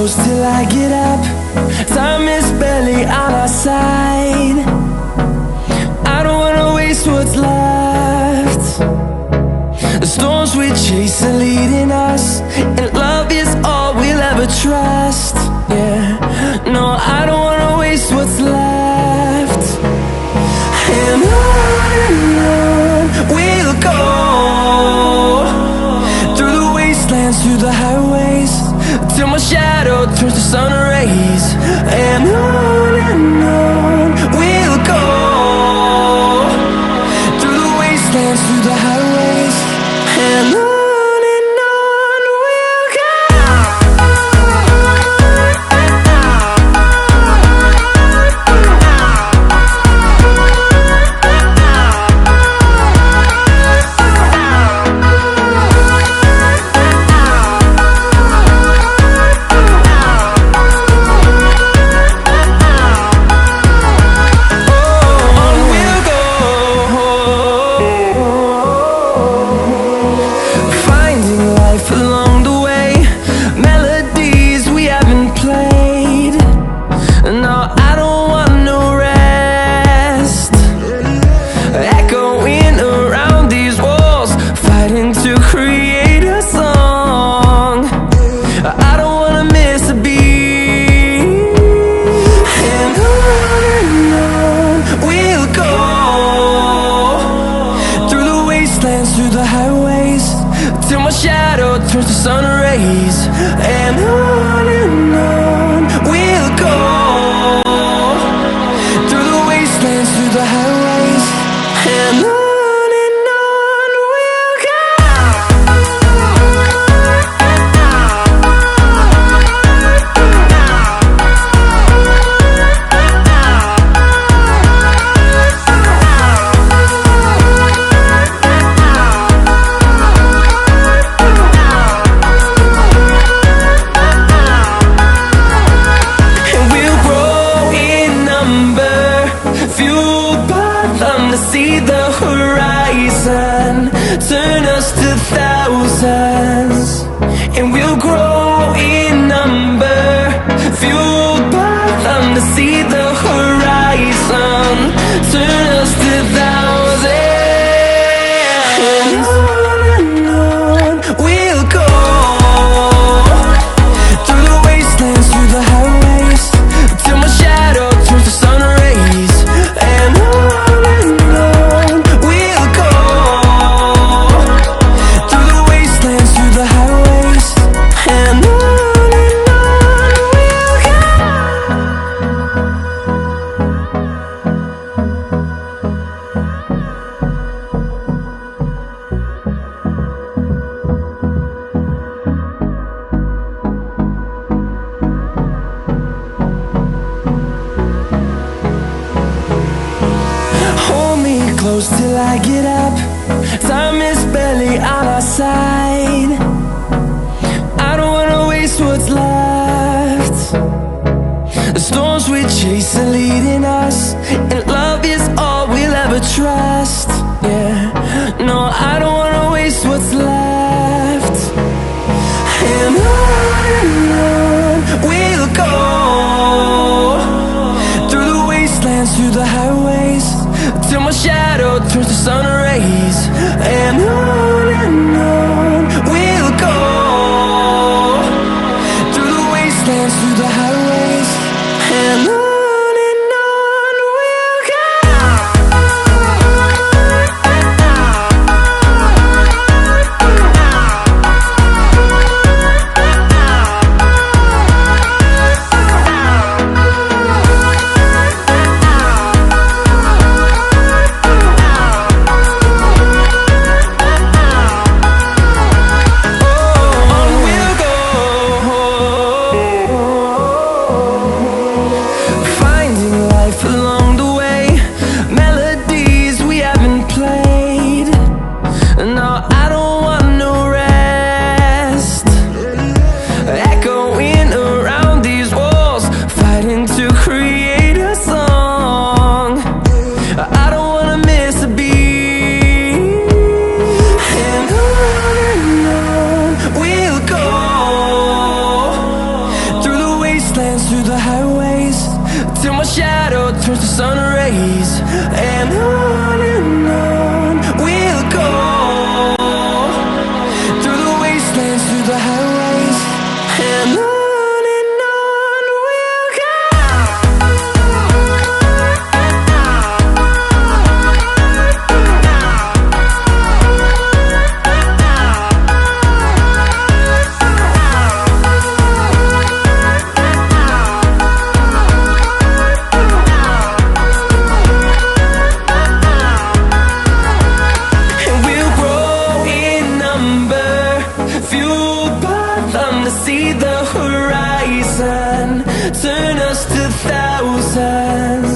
close till I get up. Time is barely on our side. I don't wanna waste what's left. The storms we chase are leading us, and love is all we'll ever trust. Yeah, no, I don't wanna waste what's left. And on we'll go, through the wastelands, through the highways, till my shadow turns to sun rays. And on we'll go, through the wastelands, through the highways, and on. Through the highways, till my shadow turns to sun rays. And on we'll go, through the wastelands, through the highways, and on. See the horizon, turn us to thousands, and we'll grow in number, fueled by them. To see the horizon, turn us to thousands, and on we'll go, through the wastelands, through the highways, till my shadow turns to sun rays. And on close till I get up. Time is barely on our side. I don't wanna waste what's left. The storms we chase are leading us, and love is all we'll ever trust. Yeah, no, I don't wanna waste what's left. And on we'll go, through the wastelands, through the highways, till my shadow turns to sun rays. And on we'll go, through the wastelands, through the highways, and on we'll go. till my shadow turns to sun rays. And on we'll go, through the wastelands, through the highways, and on we'll go. See the horizon, turn us to thousands.